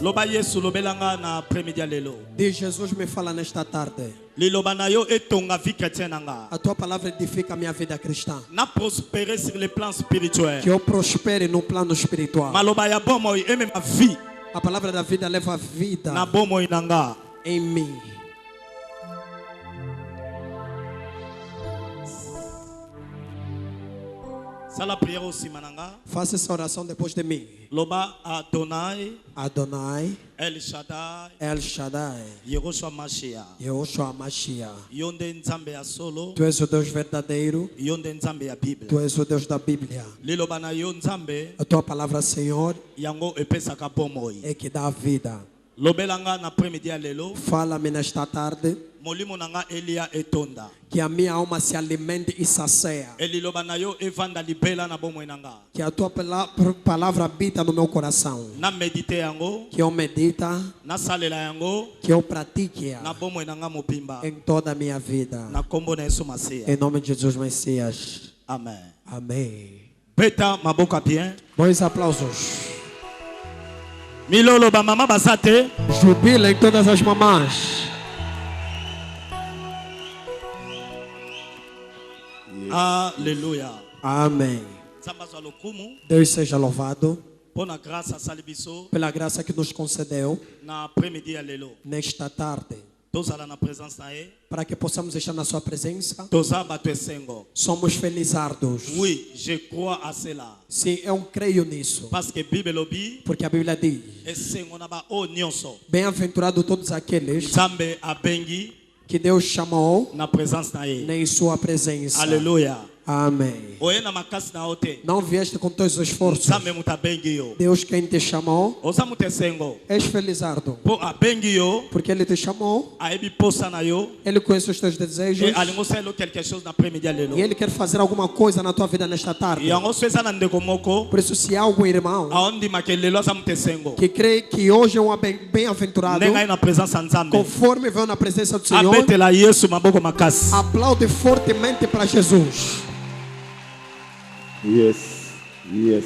Loba Yesu lobelanga na après-midi lelo. Diz Jesus me fala nesta tarde. Liloba na yo etonga vie chrétienne nanga. A tua palavra edifica a minha vida cristã. Na prospérer sur le plan spirituel. Que eu prospere no plano espiritual. Maloba ya bomo e même ma vie. A palavra da vida leva a vida Na bomo nanga. em mim. Sala prière aussi mananga. Faça essa oração depois de mim. Loba Adonai, Adonai, El Shaddai, El Shaddai, Yehoshua Mashiach. Yahushua Mashiach. Yonde nzambe ya solo, Tu és o Deus verdadeiro. yonde nzambe ya Bible. Tu és o Deus da Bíblia. Liloba na yo nzambe, A tua palavra, Senhor, yango epesaka bomoi. é que dá a vida. Lobelanga na après-midi lelo, Fala-me nesta tarde. molimo nanga Elia etonda. Que a minha alma se alimente e sacia. Eliloba na yo evanda libela na bomoi nanga. Que a tua palavra habita no meu coração. Na medite yango, Que eu medita, na salela yango, que eu pratique na bomoi nanga mopimba. em toda a minha vida. Na kombo na Yesu Masiya. Em nome de Jesus Messias. Amen. Amém. Beta maboka bien. Bons aplausos. Milolo ba mama basate. Jubilem todas as mamãs. Alléluia. Amém. Zambazwa lokumu. Deus seja louvado Pona graça salibiso. pela graça que nos concedeu Na après-midi lelo. nesta tarde. Tozala na présence na e. Para que possamos estar na sua presença. Tozaba tu esengo. Somos felizardos. Oui, je crois à cela. Sim, eu creio nisso. Parce que Bible lobi. Porque a Bíblia diz: Esengo na ba o nyonso. bem-aventurado todos aqueles Zambe abengi. que Deus chamou Na présence na e. em sua presença. Alléluia. Amém. Oye na makasi na ote. Não vieste com todos os esforços. Zambe mutabengi yo. Deus quem te chamou, Oza mutesengo. és felizardo. Po abengi yo. Porque Ele te chamou, Aebi posa na yo. Ele conhece os teus desejos E alingo selo quelque chose na après-midi lelo. e Ele quer fazer alguma coisa na tua vida nesta tarde. Yango sweza na ndeko moko. Por isso, se há algum irmão Aondi makelelo aza mutesengo. que crê que hoje é um bem-aventurado, Nenga na présence ya Nzambe. conforme veio na presença do Senhor, Abetela Yesu maboko makasi. aplaude fortemente para Jesus. Yes, yes.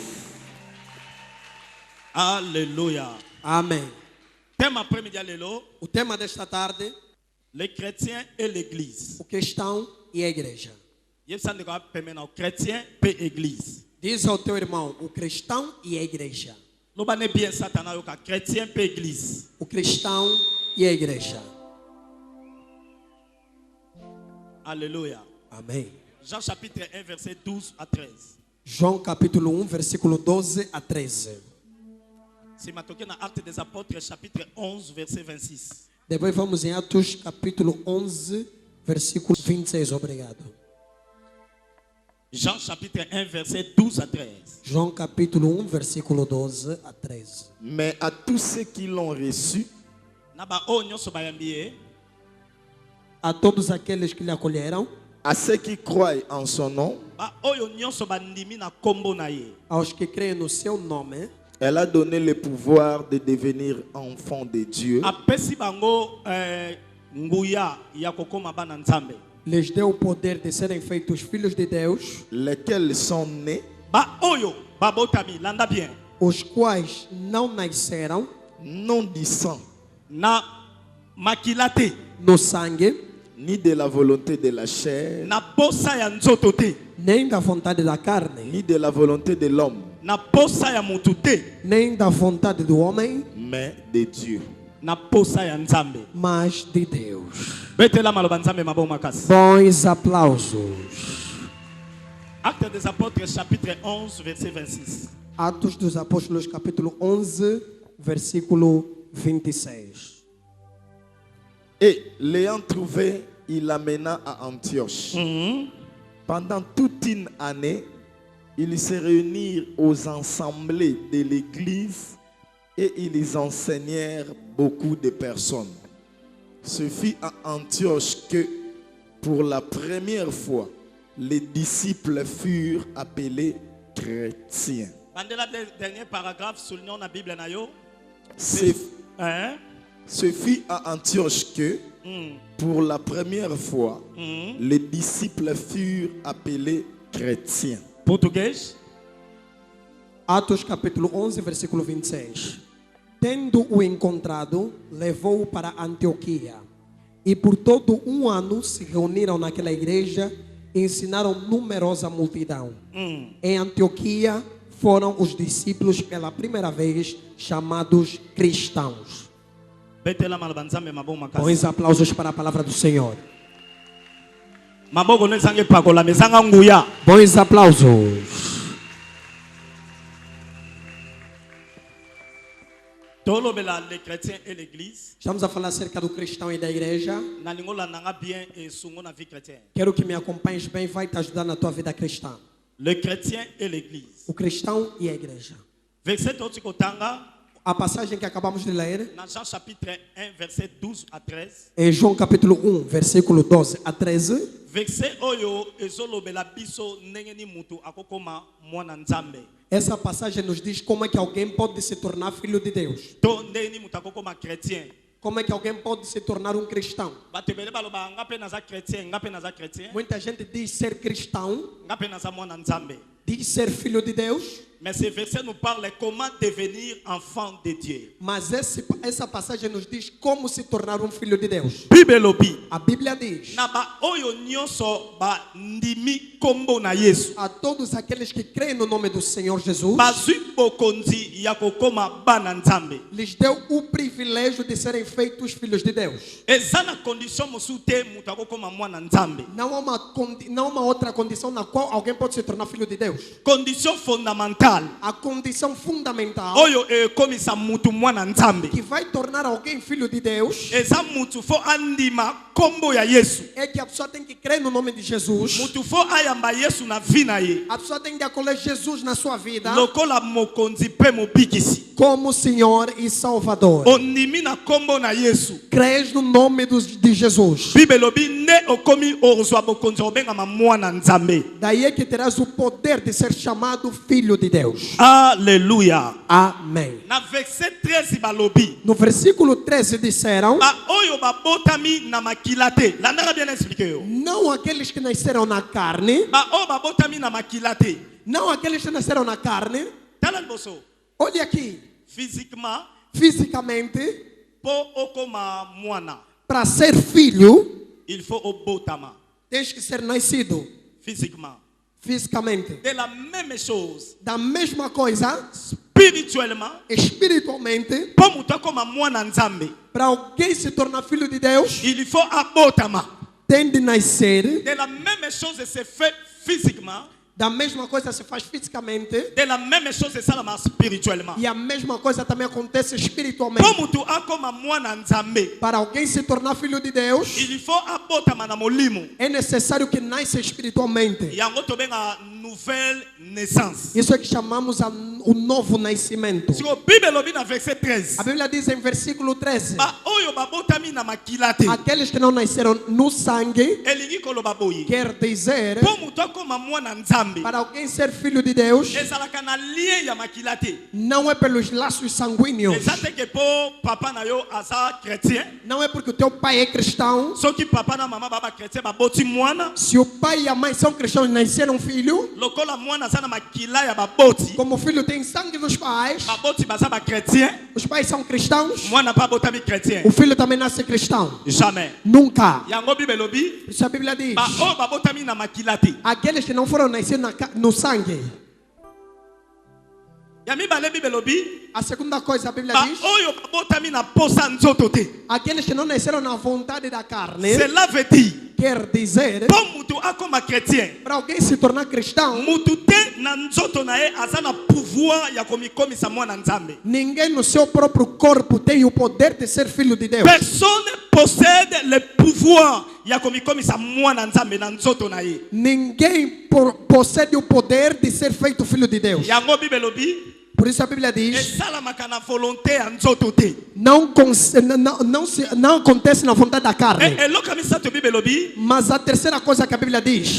Alléluia. Amém. Thème après-midi lelo, O tema desta tarde, les chrétiens et l'église. o cristão e a igreja. Yebsande ko pemena o chrétien pe église. Diz ao teu irmão, o cristão e a igreja. Loba ne bien satana yo ka chrétien pe église. O cristão e a igreja. Alléluia. Amém. Jean chapitre 1 verset 12 à 13. João capítulo 1, versículo 12 a 13. Si matoke na Actes des Apôtres chapitre 11 verset 26. Depois vamos em Atos capítulo 11, versículo 26. Obrigado. Jean chapitre 1 verset 12 à 13. João capítulo 1, versículo 12 a 13. Mais à tous ceux qui l'ont reçu, Na ba o nyonso bayambi A todos aqueles que lhe acolheram, à ceux qui croient en son nom, ba oyo nyonso bandimi na kombo na ye. aos que creem no seu nome, elle a donné le pouvoir de devenir enfants de Dieu, Apesi bango nguya ya kokoma bana Nzambe. lhes deu o poder de serem feitos filhos de Deus, lesquels sont nés Ba oyo babotami landa bien. os quais não nasceram non du sang, Na makilate no sangue, ni de la volonté de la chair, na posa ya nzoto te, nem da vontade da carne, ni de la volonté de l'homme, na posa ya mutu te, nem da vontade do homem, mais de Dieu. na posa ya Nzambe. mas de Deus. Betela maloba Nzambe mabo makasi. Bons aplausos. Actes des Apôtres chapitre 11 verset 26. Atos dos Apóstolos, capítulo 11, versículo 26. Et l'ayant trouvé, il l'amena à Antioche. Pendant toute une année, ils se réunirent aux assemblées de l'église et ils enseignèrent beaucoup de personnes. Ce fut à Antioche que, pour la première fois, les disciples furent appelés chrétiens. Bandela dernier paragraphe soulignant la Bible na yo. Hein? Ce fut à Antioche que, pour la première fois, les disciples furent appelés chrétiens. Português. Atos capítulo 11, versículo 26. Tendo-o encontrado, levou-o para Antioquia. E por todo um ano se reuniram naquela igreja e ensinaram numerosa multidão. Em Antioquia foram os discípulos pela primeira vez chamados cristãos. Bons aplausos para a palavra do Senhor. Bons aplausos. Les chrétiens et l'église. Estamos a falar acerca do cristão e da igreja. Bien et na vie chrétienne. Quero que me acompanhes bem, vai te ajudar na tua vida cristã. Le chrétien et l'église. O cristão e a igreja. Verset Otikotanga. A passagem que acabamos de ler. Dans Jean chapitre 1 verset 12 à 13. Em João capítulo 1, versículo 12 a 13. Verset oyo ezolobela biso nengeni mutu akokoma mwana nzambe. Essa passagem nos diz como é que alguém pode se tornar filho de Deus. To nengeni mutu akokoma chrétien. Como é que alguém pode se tornar um cristão? Batebele baloba ngape naza chrétien, ngape naza chrétien. Muita gente diz ser cristão, ngape naza mwana nzambe. Diz ser filho de Deus. Mais ce verset nous parle comment devenir enfant de Dieu. Mas essa passagem nos diz como se tornar um filho de Deus. A Bíblia diz: a todos aqueles que creem no nome do Senhor Jesus, lhes deu o privilégio de serem feitos filhos de Deus. Não há uma outra condição na qual alguém pode se tornar filho de Deus. Condição fundamental. A condição fundamental que vai tornar alguém filho de Deus é que a pessoa tem que crer no nome de Jesus. A pessoa tem que acolher Jesus na sua vida como Senhor e Salvador. Crês no nome de Jesus. Daí é que terás o poder de ser chamado filho de Deus. Aleluia. Amém. No versículo 13 disseram: não aqueles que nasceram na carne. Não aqueles que nasceram na carne. Olha aqui. Fisicamente. Para ser filho, tens que ser nascido. Fisicamente. Da mesma coisa. Espiritualmente. Para alguém se tornar filho de Deus, tem de nascer. Da mesma coisa se faz fisicamente. E a mesma coisa também acontece espiritualmente. Para alguém se tornar filho de Deus, é necessário que nasça espiritualmente. Isso é que chamamos o novo nascimento. A Bíblia diz em versículo 13: aqueles que não nasceram no sangue, quer dizer, para alguém ser filho de Deus, não é pelos laços sanguíneos. Não é porque o teu pai é cristão. Se o pai e a mãe são cristãos e nasceram filho, como o filho tem sangue dos pais, os pais são cristãos, o filho também nasce cristão. Jamais. Nunca. Isso a Bíblia diz: aqueles que não foram nascidos no sangue. A segunda coisa a Bíblia diz: aqueles que não nasceram na vontade da carne. Quer dizer, para alguém se tornar cristão, ninguém no seu próprio corpo tem o poder de ser filho de Deus. Personne possède le pouvoir. Ninguém possui o poder de ser feito filho de Deus. Por isso a Bíblia diz: não acontece na vontade da carne. Mas a terceira coisa que a Bíblia diz: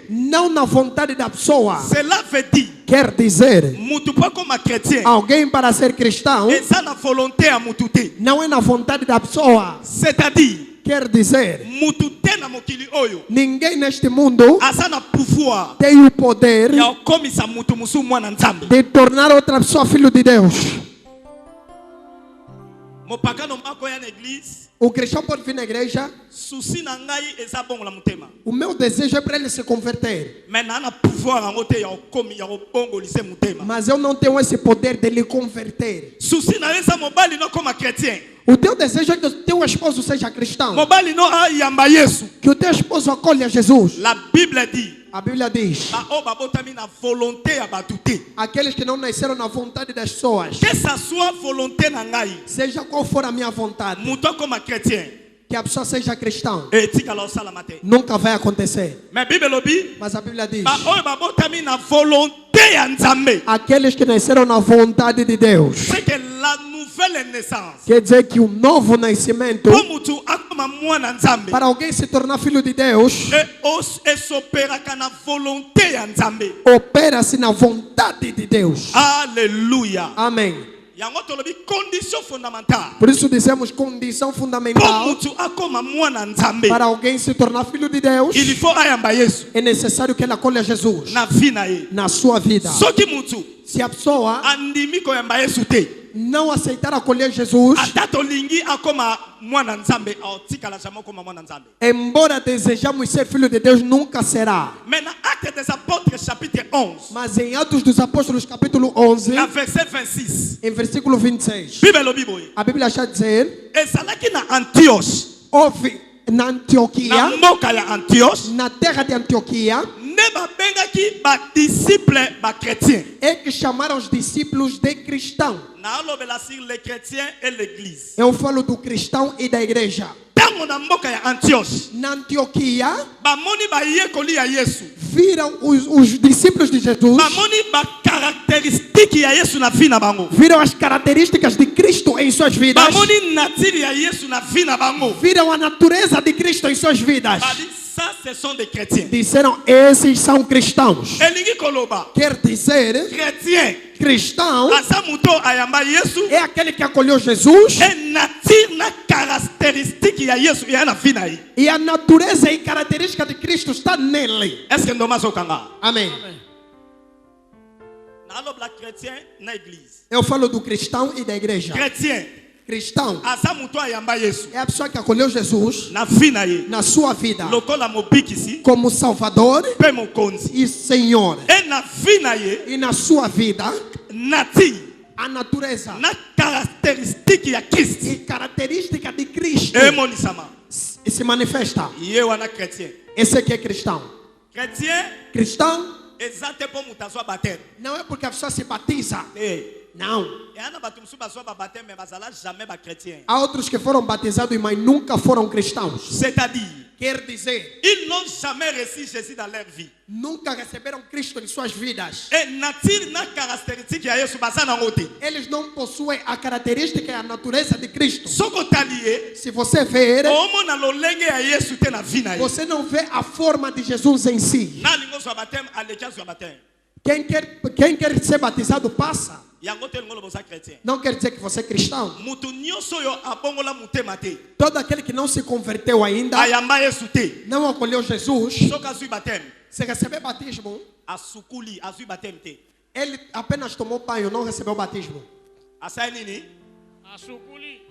não na vontade da pessoa. Quer dizer, alguém para ser cristão não é na vontade da pessoa. Quer dizer, ninguém neste mundo tem o poder de tornar outra pessoa filho de Deus. Mopaka no mako ya na église. O cristão pode vir na igreja. Souci na ngai eza bongo la mutema. O meu desejo é para ele se converter. Mais na pouvoir en ote ya komi ya bongo lise mutema. Mas eu não tenho esse poder de lhe converter. Souci na eza mobali no como chrétien. O teu desejo é que o teu esposo seja cristão. Mobali no a yamba Yesu. Que o teu esposo acolha Jesus. La Bible dit. A Bíblia diz: Ba o babotami na volonté ya batuté. aqueles que não nasceram na vontade das pessoas, Que ça soit volonté na ngai. seja qual for a minha vontade, Muto como chrétien. que a pessoa seja cristão, Et tika lo salamate. nunca vai acontecer. Mais Bible lobi. Mas a Bíblia diz: Ba o babotami na volonté ya Nzambe. aqueles que nasceram na vontade de Deus, C'est que la nouvelle naissance. quer dizer que o novo nascimento, Pour mutu akoma mwana Nzambe. para alguém se tornar filho de Deus, Et s'opéra na volonté ya Nzambe. opera-se na vontade de Deus. Alléluia. Amém. Yango tolobi condition fondamentale. Por isso dizemos condição Pour fundamental mutu akoma mwana Nzambe. para alguém se tornar filho de Deus, Il faut ayamba Yesu. é necessário que ele acolha Jesus Na vie na ye. na sua vida. Soki mutu Se a pessoa andimi koyamba Yesu te. não aceitar acolher Jesus, Ata tolingi akoma mwana Nzambe. Aotikala jamais akoma mwana Nzambe. embora desejamos ser filho de Deus, nunca será. Mais na Actes des Apôtres chapitre 11. Mas em Atos dos Apóstolos, capítulo 11, Na verset 26. em versículo 26, Bible lobi boye. a Bíblia está a dizer: Ezalaki na Antioche. houve na Na Antioquia, mboka ya Antioche. na terra de Antioquia, Ne babengaki ba disciple ba chrétien. é que chamaram os discípulos de cristão. Na lobela sur les chrétiens et l'église. Eu falo do cristão e da igreja. Tango na mboka ya Antioche. Na Antioquia, Bamoni ba yekoli ya Yesu. viram os discípulos de Jesus, Bamoni ba caractéristique ya Yesu na vie na bango. viram as características de Cristo em suas vidas, Bamoni nature ya Yesu na vie na bango. viram a natureza de Cristo em suas vidas. Badi ça ce sont des chrétiens. Disseram: esses são cristãos. Elingi koloba. Quer dizer, Chrétien. cristão Asa muto ayamba Yesu. é aquele que acolheu Jesus, E nature na caractéristique ya Yesu ya na vie na ye. e a natureza e característica de Cristo está nele. Est-ce que ndoma zokanga? Amém. Na lobla chrétien na église. Eu falo do cristão e da igreja. Chrétien. Cristão Asa muto ayamba Yesu. é a pessoa que acolheu Jesus Na vie na ye. na sua vida Lokola mobikisi. como Salvador Pe mokonzi. e Senhor. E na vie na ye. E na sua vida, Nati. a natureza Na caractéristique ya Christ. e característica de Cristo Emonisama. se manifesta. Ye wana chrétien. Esse aqui é cristão. Chrétien. Cristão Exate po mutazwa baptême. não é porque a pessoa se batiza. Não. E ana batu musu bazwa ba baptême mais bazala jamais ba chrétien. Há outros que foram batizados, mas nunca foram cristãos. C'est-à-dire, Quer dizer, ils n'ont jamais reçu Jésus dans leur vie. nunca receberam Cristo em suas vidas. Et nature na caractéristique ya Yesu basana ngote. Eles não possuem a característica e a natureza de Cristo. Soko talié, Se você ver, omo na lolenge ya Yesu te na vie na ye. você não vê a forma de Jesus em si. Na lingo so baptême, alekia so baptême. Quem quer ser batizado passa. Yango te ngolo bosa chrétien. Não quer dizer que você é cristão. Mutu nyonso yo abongola mutema te. Todo aquele que não se converteu ainda, Ayamba Yesu te. não acolheu Jesus, Soka zui baptême. se receber batismo, Asukuli, azui baptême te. ele apenas tomou banho, não recebeu batismo. Asai nini?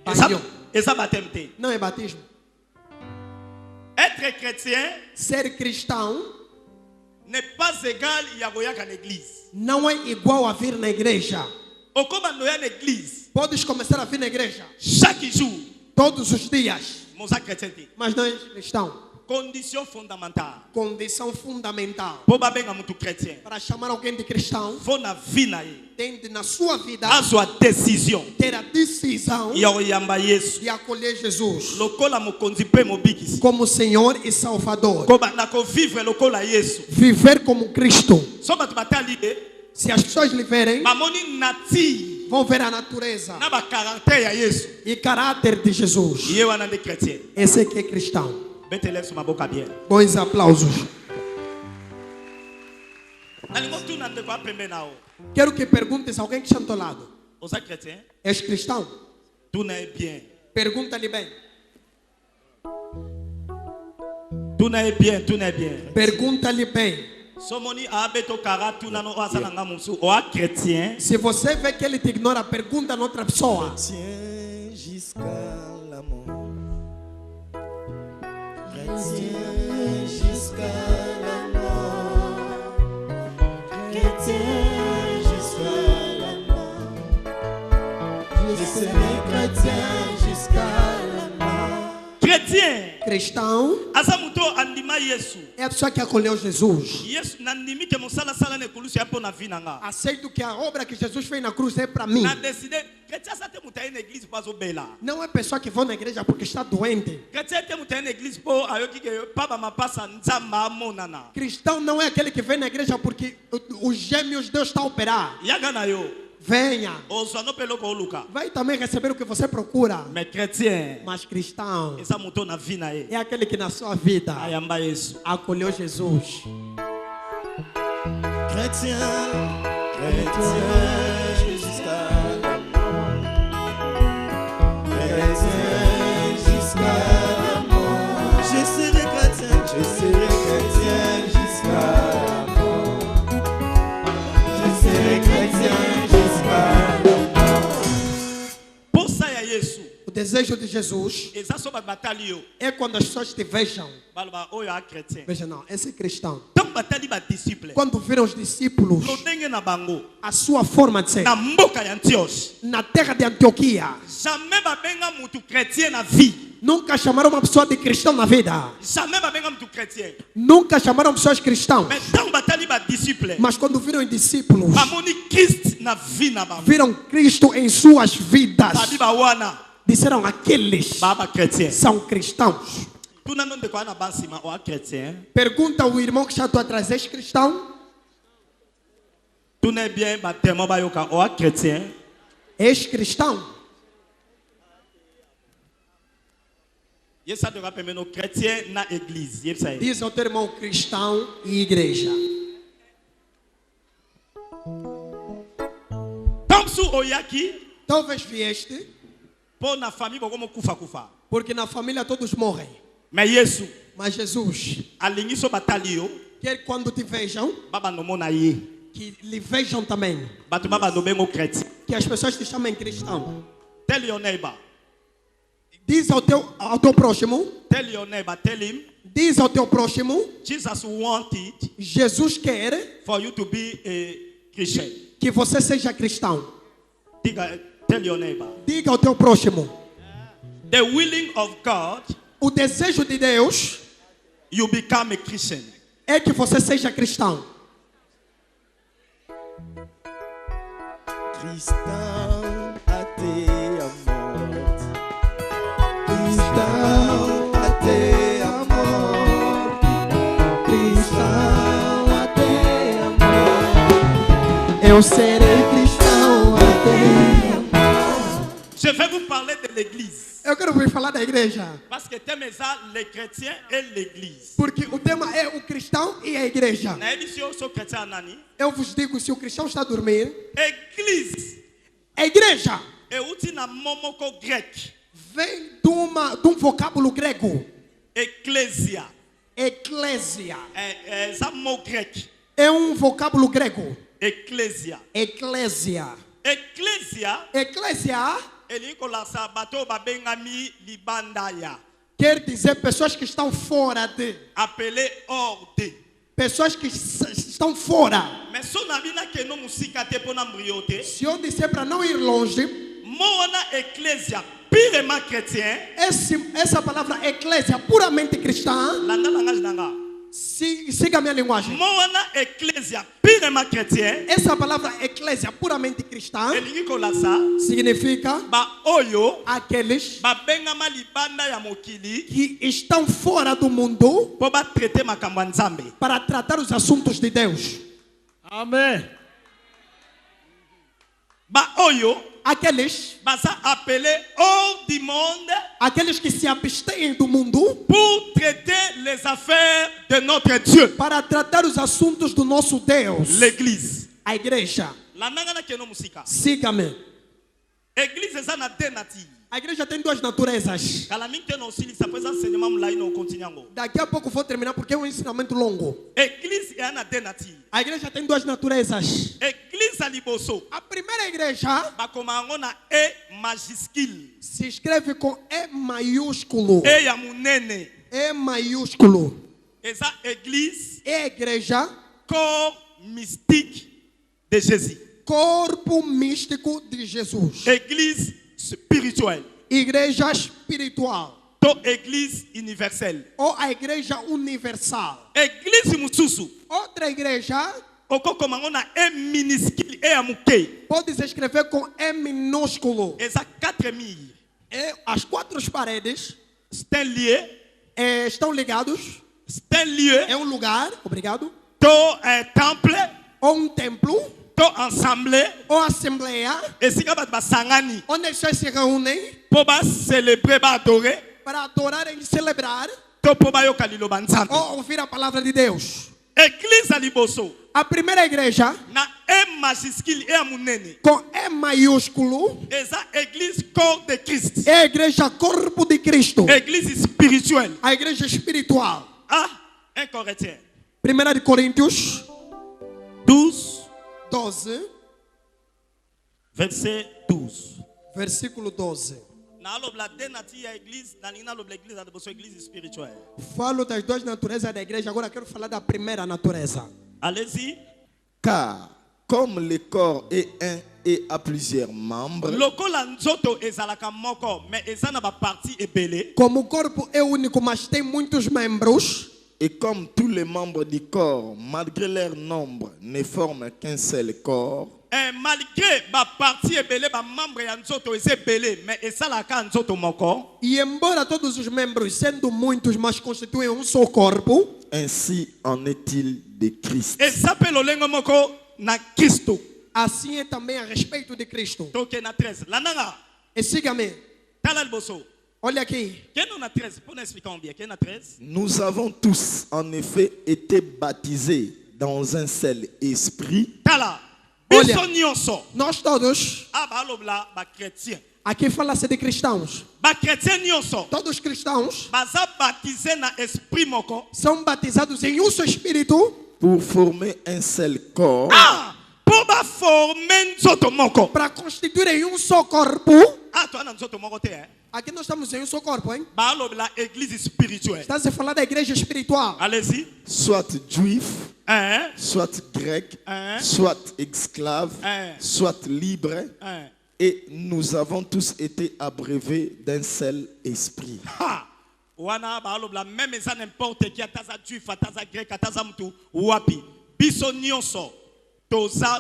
Banho. Esa baptême te. Não é batismo. Être chrétien Ser cristão n'est pas égal ya goyaka na église. não é igual a vir na igreja. Okoma noya na église. Podes começar a vir na igreja Chaque jour, todos os dias, moza chrétien te. mas não é cristão. Condition fondamentale. Condição fundamental Po babenga mutu chrétien. para chamar alguém de cristão, Faut na vie na ye. tem de, na sua vida, Azwa décision. ter a decisão Ya oyamba Yesu. de acolher Jesus Lokola mokonzi pe mobikisi. como Senhor e Salvador. Ko ba na ko vivre lokola Yesu. Viver como Cristo. So batu batali e Se as pessoas lhe verem, bamoni nati vão ver a natureza na ba caractère ya Yesu. e caráter de Jesus. Ye wana de chrétien. Esse aqui é cristão. Betele sur maboka bien. Bons aplausos. Na lingo tu na ndeko apembe na o. Quero que perguntes a alguém que está ao teu lado. Oza chrétien. És cristão? Tu na bien. Pergunta-lhe bem. Tu na bien, tu na bien. Pergunta-lhe bem. Somoni abeto karatu na no asa na musu o chrétien. Se você vê que ele te ignora, pergunta a outra pessoa. Chrétien, jusqu'à la mort. Chrétien jusqu'à la mort. Chrétien jusqu'à la mort. Je serai chrétien jusqu'à la mort. Chrétien. Cristão Asamuto andima Yesu. é a pessoa que acolheu Jesus. Yesu nandimi ke mosala sala ne kulusi hapo na vinanga. Aceito que a obra que Jesus fez na cruz é para mim. Na décidé chrétien ça te mutai na église pas obela. Não é pessoa que vai na igreja porque está doente. Chrétien te mutai na église po ayoki ke papa mapasa nzamba monana. Cristão não é aquele que vem na igreja porque os gêmeos Deus está a operar. Yaga na yo. Venha. Osano pelo ko luka. Vai também receber o que você procura. Mais chrétien. Mas cristão Esa muto na vina e. é aquele que na sua vida Ayamba Yesu. acolheu Jesus. Chrétien, chrétien jusqu'à la mort. Chrétien jusqu'à la mort. Je serai chrétien jusqu'à la mort. Je serai chrétien jusqu'à la mort. Pour ça ya Yesu. O desejo de Jesus Esa so ba batalio. é quando as pessoas te vejam. Balba oyo a chrétien. Vejam, não, esse é cristão. Tant batali ba disciple. Quando viram os discípulos, Lodenge na bango. a sua forma de ser, Na mboka ya Antioche. na terra de Antioquia, Jamais ba benga mutu chrétien na vie. nunca chamaram uma pessoa de cristão na vida. Jamais ba benga mutu chrétien. Nunca chamaram pessoas cristãos. Mais tant batali ba disciple. Mas quando viram os discípulos, Bamoni Christ na vie na bango. viram Cristo em suas vidas, Babi ba wana. disseram aqueles Baba chrétien. são cristãos. Tu não de quoi na basima o chrétien. Pergunta ao irmão que está à tua atrás, és cristão? Tu n'es bien baptême ba yoka o chrétien. És cristão? Yesa de rappeler no chrétien na église. Yesa. Diz ao teu irmão cristão e igreja. Tamsu oyaki. Talvez vieste, Pour na famille como kufa kufa. porque na família todos morrem. Mais Yesu. Mas Jesus Alingi so batalio. quer quando te vejam, Baba no mona ye. que lhe vejam também. Batu baba no bengo chrétien. Que as pessoas te chamem cristão. Tell your neighbor. Diz ao teu próximo, Tell your neighbor. Tell him. diz ao teu próximo, Jesus wanted Jesus quer for you to be a Christian. que você seja cristão. Diga, tell your neighbor. Diga ao teu próximo, The willing of God, o desejo de Deus you become a Christian. é que você seja cristão. Cristão até a morte. Cristão até a morte. Cristão até a morte. Eu serei cristão até a morte. Je vais vous parler de l'église. Eu quero ouvir falar da igreja. Parce que thème est ça, les chrétiens et l'église. Porque o tema é o cristão e a igreja. Na édition, sou chrétien nani. Eu vos digo, se o cristão está a dormir, Église. a igreja Et outi na momoko grec. vem de um vocábulo grego. Ecclesia. Eclésia. Ça mot grec. É um vocábulo grego. Ecclesia. Eclésia. Ecclesia. Eclésia Elikola sa bato babengami libandaya. quer dizer pessoas que estão fora de. Appelé hors de. Pessoas que estão fora. Mais son abina ke no musika te pona mbriote. Se eu disser para não ir longe, Moana ecclesia purement chrétien. essa palavra eclésia puramente cristã, Landa langage nanga. siga a minha linguagem. Moana ecclesia purement chrétien. Essa palavra eclésia puramente cristã Elingi kola sa. significa Ba oyo. aqueles Babengama libanda ya mokili. que estão fora do mundo Po ba traiter makambo ya Nzambe. para tratar os assuntos de Deus. Amen. Ba oyo. Aqueles, Baza appelé hors du monde. aqueles que se abstêm do mundo Pour traiter les affaires de notre Dieu. para tratar os assuntos do nosso Deus. L'église. A igreja. La nangana keno musika. Siga-me. Église eza na deux natures. A igreja tem duas naturezas. Kala mingi te no osili sa pesa enseignement mulai no continue. Daqui a pouco vou terminar porque é um ensinamento longo. Église est na deux natures. A igreja tem duas naturezas. Église à liboso. A primeira igreja Bakomango na E majuscule. se escreve com E maiúsculo. E ya munene. E maiúsculo. Eza église, É a igreja, corps mystique de Jésus. corpo místico de Jesus. Église spirituelle. Igreja espiritual. To église universelle. Ou a igreja universal. Église mususu. Outra igreja Oko komango na E minuscule e ya muke. pode se escrever com E minúsculo. Eza 4000. E as quatro paredes C'est un lieu. estão ligados. C'est un lieu. É um lugar, obrigado. To un temple. Ou um templo. To assemblée. Ou assembleia. Et si kabat basangani. Onde as pessoas se reúnem Po ba célébrer, ba adorer. para adorar e celebrar. To po ba yoka liloba nzambe. Ou ouvir a palavra de Deus. Église à liboso. A primeira igreja, Na E majuscule e ya munene. com E maiúsculo, Eza église corps de Christ. é a igreja corpo de Cristo. Église spirituelle. A igreja espiritual. Ah, 1 Corinthiens 1 de Coríntios 12, 12, verset 12. versículo 12. Na alobla de nati ya église, na lingna alobla église, na boso église spirituelle. Falo das duas naturezas da igreja, agora quero falar da primeira natureza. Allez-y. Car comme le corps est un et a plusieurs membres, Lokola nzoto ezalaka moko, mais eza na ba partie ebele. Como o corpo é único, mas tem muitos membros, et comme tous les membres du corps, malgré leur nombre, ne forment qu'un seul corps, Malgré ba partie ebele, ba membre ya nzoto eza ebele, mais esalaka nzoto moko. e embora todos os membros, sendo muitos, mas constituem um só corpo, ainsi en est-il de Christ. Eza pe lolengo moko na Kristo. assim é também a respeito de Cristo. Toke na 13. Landanga, E siga-me, tala liboso. olha aqui. Keno na 13, pour expliquer bien. Keno na 13. Nous avons tous en effet été baptisés dans un seul esprit, Tala. Olha. Biso nyonso. Nós todos, Aba alobla ba chrétien. aqui fala-se de cristãos. Ba chrétien nyonso. Todos cristãos Baza baptisé na esprit moko. são batizados em um só espírito pour former un seul corps, Ah! Pour ba former nzoto moko. para constituírem um só corpo. Ah, toi na nzoto moko te, hein? Aqui nós estamos em um só corpo, hein? Ba alobla église spirituelle. Está se falar da igreja espiritual. Allez-y. soit juif, Hein? soit grec, Hein? soit esclave, Hein? soit libre, Hein? et nous avons tous été abreuvés d'un seul esprit. Ha! Wana ba alobla même eza n'importe qui ataza juif, ataza grec, ataza mtu wapi. Biso nyonso.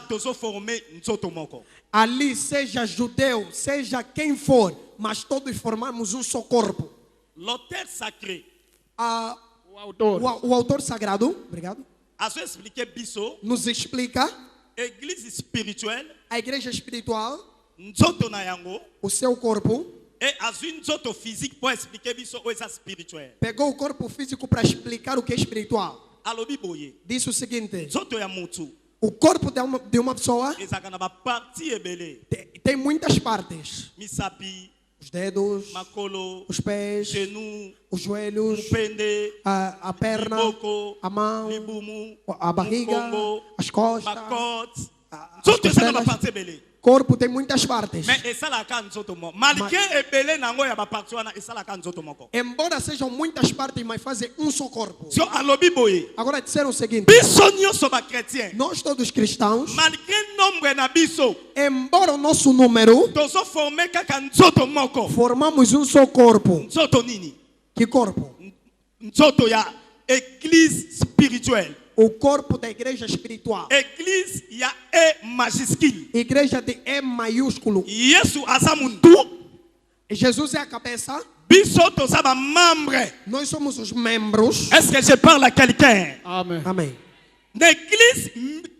Tozo former nzoto moko. Ali, seja judeu, seja quem for, mas todos formamos um só corpo. L'auteur sacré Ah, o autor sagrado, obrigado, a só expliquer biso, nos explica église spirituelle, a igreja espiritual, nzoto na yango, o seu corpo, et as une nzoto physique pour expliquer biso o eza spirituel. pegou o corpo físico para explicar o que é espiritual. Alobi boye. Disse o seguinte: Nzoto ya mutu, o corpo de uma pessoa ezaka na ba partie ebele. tem muitas partes: Misapi, os dedos, makolo, os pés, genou, os joelhos, pende, a perna, liboko, a mão, libumu, a barriga, mukongo, as costas. bakote. as Nzoto eza na ba costelas. partie ebele. Corpo tem muitas partes. Mais esalaka nzoto moko. Malgré ebele nango ya ba partie wana esalaka nzoto moko. Embora sejam muitas partes, mas fazem um só corpo. So alobi boye. Agora disseram o seguinte: Biso nyonso ba chrétien. nós todos cristãos, Malgré nombre na biso, embora o nosso número, tozo former kaka nzoto moko. formamos um só corpo. Nzoto nini? Que corpo? Nzoto ya église spirituelle. O corpo da igreja espiritual. Église ya E majuscule. Igreja de E maiúsculo. Yesu aza mutu. Jesus é a cabeça. Biso toza ba membre. Nós somos os membros. Est-ce que je parle à quelqu'un? Amém. L'église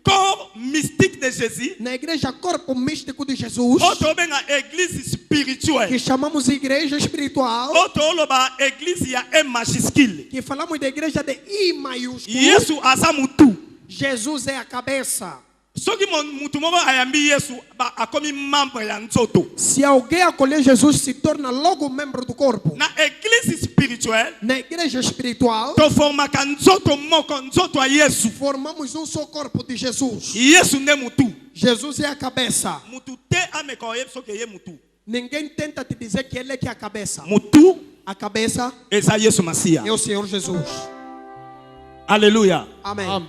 corps mystique de Jésus. Na igreja corpo místico de Jesus, Auto benga église que spirituelle. chamamos de igreja espiritual, Auto loba église ya E majuscule. que falamos da igreja de I maiúsculo. Yesu aza mutu. Jesus é a cabeça. Soki mutu moko ayambi Yesu akomi membre ya nzoto. Se alguém acolher Jesus, se torna logo membro do corpo. Na église spirituelle, Na igreja espiritual, to formaka nzoto moko nzoto ya Yesu. formamos um só corpo de Jesus. Yesu nde mutu. Jesus é a cabeça. Mutu te ameka oyeb so ke ye mutu. Ninguém tenta te dizer que ele é que é a cabeça. Mutu A cabeça eza Yesu Masia. é o Senhor Jesus. Alléluia. Amém.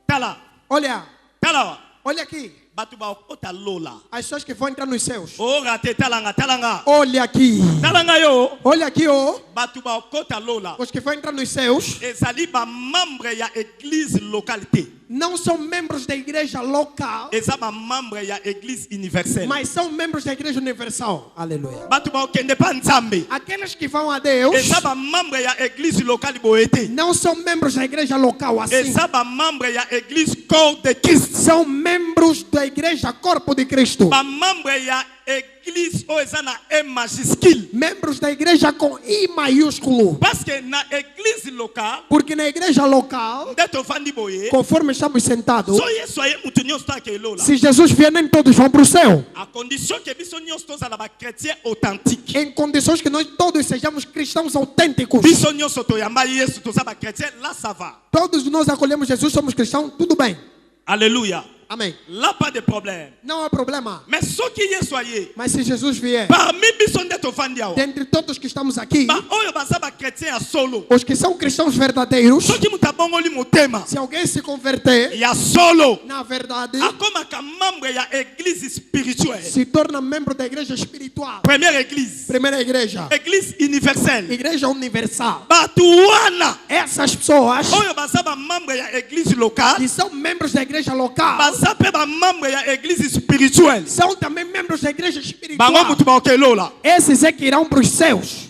Tala, Olha, tala. olha aqui. Batu ba okota lola. As pessoas que vão entrar nos céus. O rate talanga talanga. Olha aqui. Talanga yo. Olha aqui, ó. Batu ba okota lola. Os que vão entrar nos céus Ezali ba membre ya église localité. não são membros da igreja local, Eza ba membre ya église universelle. mas são membros da igreja universal. Aleluia. Batu ba okende pa nzambe. Aqueles que vão a Deus Eza ba membre ya église locale boete. não são membros da igreja local assim. Eza ba membre ya église corps de Christ. São membros da igreja corpo de Cristo. Ba membre ya église o eza na E majuscule. Membros da igreja com I maiúsculo. Parce que na église locale, Porque na igreja local, ndeto fandi boye. conforme estamos sentados, So yesu aye mutu nyonso to ake lola. se Jesus vier, nem todos vão para o céu. À condition que biso nyonso tozala ba chrétien authentique. Em condições que nós todos sejamos cristãos autênticos. Biso nyonso toyamba yesu toza ba chrétien, là ça va. Todos nós acolhemos Jesus, somos cristãos, tudo bem. Alléluia. Amém. Là pas de problème. Não há problema. Mais soki yesu aye, Mas se Jesus vier, parmi biso ndeto fandi awa. dentre todos que estamos aqui, Ba oyo baza ba chrétien ya solo. os que são cristãos verdadeiros, Soki mutu abongoli motema se alguém se converter, ya solo, na verdade, akomaka membre ya église spirituelle. se torna membro da igreja espiritual. Première église, Primeira igreja, église universelle. igreja universal. Batu wana Essas pessoas oyo baza ba membre ya église locale, que são membros da igreja local, baza pe ba membre ya église spirituelle. são também membros da igreja Bango espiritual. mutu ba okelola. Esses é que irão para os céus.